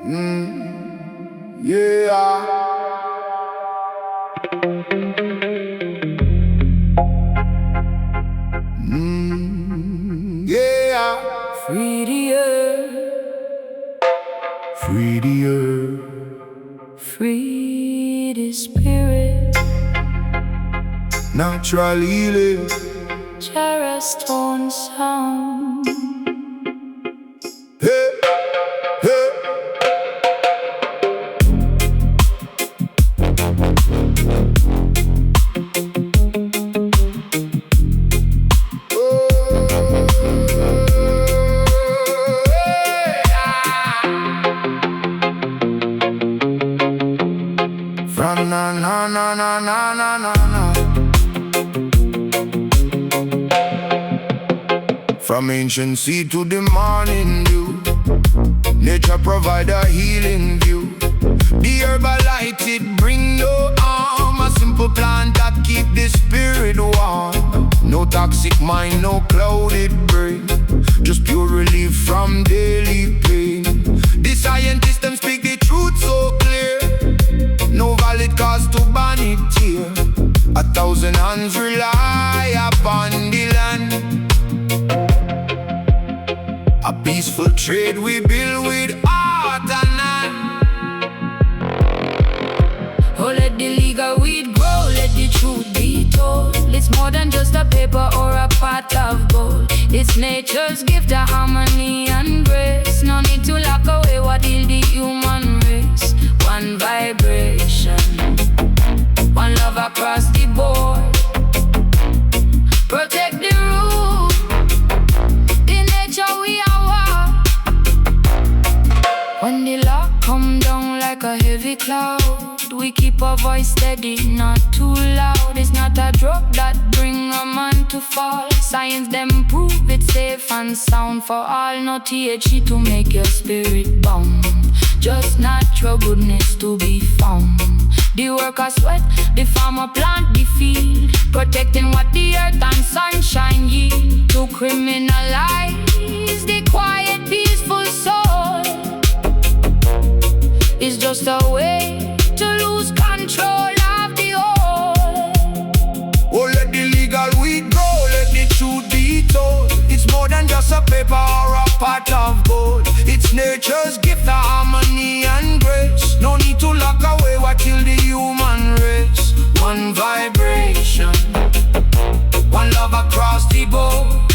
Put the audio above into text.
Yeah. Yeah. Free the earth, Free the earth. free the spirit. Natural healing. Charastone Sound. Hey, hey. From na na na na na na na na. From ancient sea to the morning dew, nature provide a healing view. The erba light it bring no harm, a simple plant that keep the spirit warm. No toxic mind, no clouded brain, just pure relief from daily pain. The scientists them speak the truth so clear, no valid cause to ban it here. 1,000 hands rely upon the land, a peaceful trade we build with art and hand. Oh, let the legal weed grow, let the truth be told. It's more than just a paper or a pot of gold. It's nature's gift of harmony and grace. No need to lock away what heal the human race. One vibration, one love across the board. Protect the root, the nature we are. When the lock come down like a heavy cloud, we keep our voice steady, not too loud. It's not a drug that bring a man to fall. Science them prove it's safe and sound for all. No THC to make your spirit bound, just natural goodness to be found. The worker sweat, the farmer plant the field, protecting what the earth and sunshine yield. To criminalize the quiet, peaceful soul is just a way to lose control of the whole. Oh, let the legal weed grow, let the truth be told. It's more than just a paper or a pot of gold. It's nature's gift of harmony and grace. No need to lock away what kill the human race. One vibration, one love across the board.